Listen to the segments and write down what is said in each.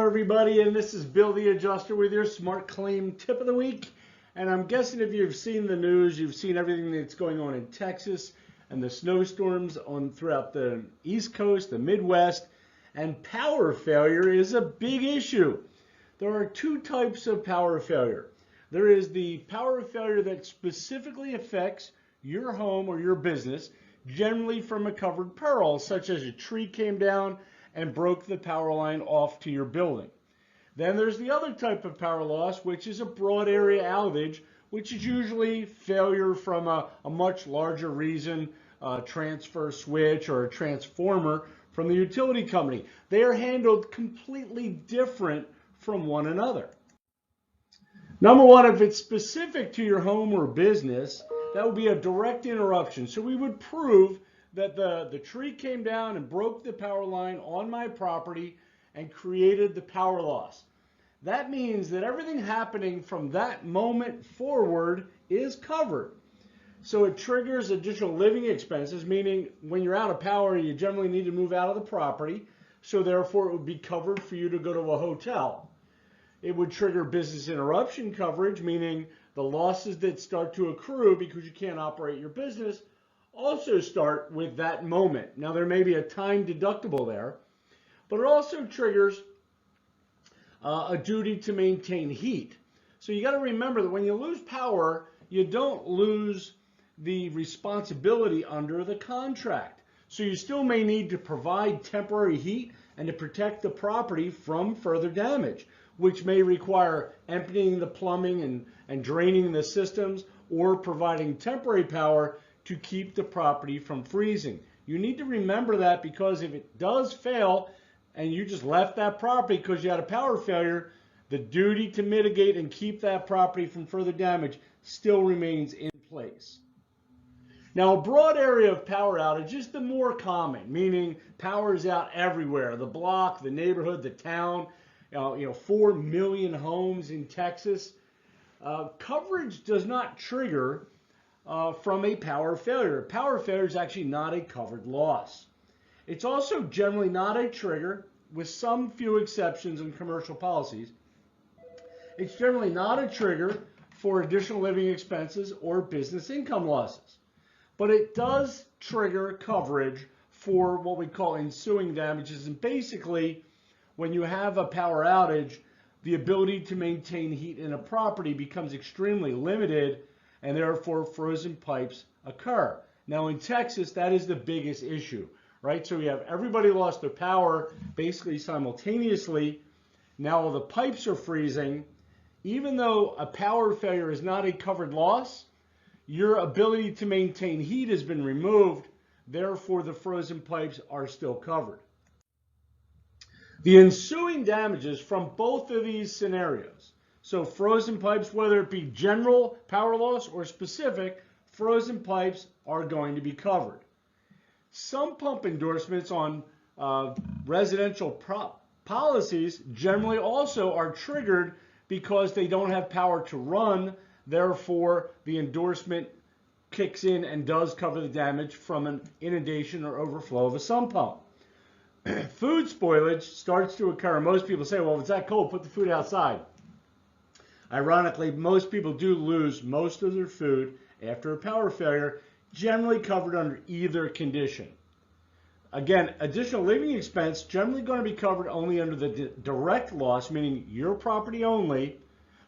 everybody, and this is Bill the Adjuster with your Smart Claim Tip of the Week. And I'm guessing if you've seen the news, you've seen everything that's going on in Texas and the snowstorms throughout the East Coast, the Midwest, and power failure is a big issue. There are two types of power failure. There is the power failure that specifically affects your home or your business, generally from a covered peril, such as a tree came down and broke the power line off to your building. Then there's the other type of power loss, which is a broad area outage, which is usually failure from a much larger reason, a transfer switch or a transformer from the utility company. They are handled completely different from one another. Number one, if it's specific to your home or business, that would be a direct interruption. So we would prove that the tree came down and broke the power line on my property and created the power loss. That means that everything happening from that moment forward is covered. So it triggers additional living expenses, meaning when you're out of power, you generally need to move out of the property. So therefore, it would be covered for you to go to a hotel. It would trigger business interruption coverage, meaning the losses that start to accrue because you can't operate your business also start with that moment. Now, there may be a time deductible there, but it also triggers a duty to maintain heat. So you got to remember that when you lose power, you don't lose the responsibility under the contract. So you still may need to provide temporary heat and to protect the property from further damage, which may require emptying the plumbing and draining the systems or providing temporary power to keep the property from freezing. You need to remember that, because if it does fail and you just left that property because you had a power failure, the duty to mitigate and keep that property from further damage still remains in place. Now, a broad area of power outage is the more common, meaning power is out everywhere, the block, the neighborhood, the town, 4 million homes in Texas. Coverage does not trigger from a power failure. Power failure is actually not a covered loss. It's also generally not a trigger, with some few exceptions in commercial policies. It's generally not a trigger for additional living expenses or business income losses. But it does trigger coverage for what we call ensuing damages. And basically, when you have a power outage, the ability to maintain heat in a property becomes extremely limited, and therefore frozen pipes occur. Now in Texas, that is the biggest issue, right? So we have everybody lost their power basically simultaneously. Now the pipes are freezing. Even though a power failure is not a covered loss, your ability to maintain heat has been removed. Therefore, the frozen pipes are still covered. The ensuing damages from both of these scenarios, so frozen pipes, whether it be general power loss or specific, frozen pipes are going to be covered. Some pump endorsements on residential policies generally also are triggered because they don't have power to run. Therefore, the endorsement kicks in and does cover the damage from an inundation or overflow of a sump pump. Food spoilage starts to occur. Most people say, well, if it's that cold, put the food outside. Ironically, most people do lose most of their food after a power failure, generally covered under either condition. Again, additional living expense generally going to be covered only under the direct loss, meaning your property only,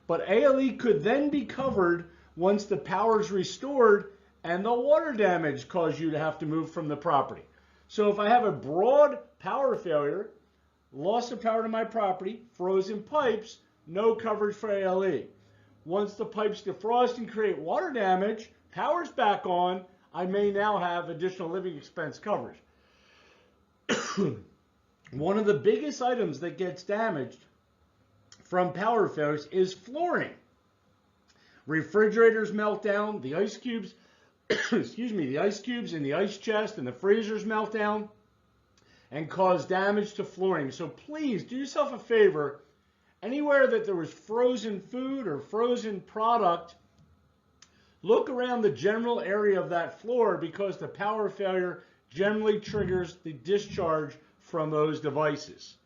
but ALE could then be covered once the power is restored and the water damage caused you to have to move from the property. So if I have a broad power failure, loss of power to my property, frozen pipes, no coverage for ALE. Once the pipes defrost and create water damage, power's back on, I may now have additional living expense coverage. One of the biggest items that gets damaged from power failures is flooring. Refrigerators melt down, the ice cubes, the ice cubes in the ice chest and the freezers melt down and cause damage to flooring. So please do yourself a favor. Anywhere that there was frozen food or frozen product, look around the general area of that floor, because the power failure generally triggers the discharge from those devices.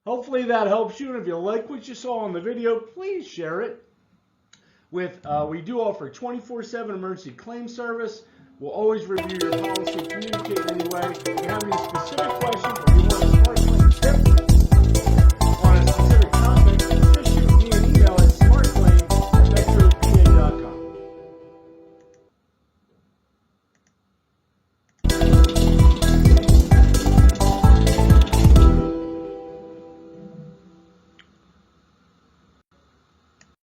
Hopefully that helps you, and if you like what you saw on the video, please share it. We do offer 24/7 emergency claim service. We'll always review your policy, communicate anyway. If you have any specific questions or you want a smart claim tip,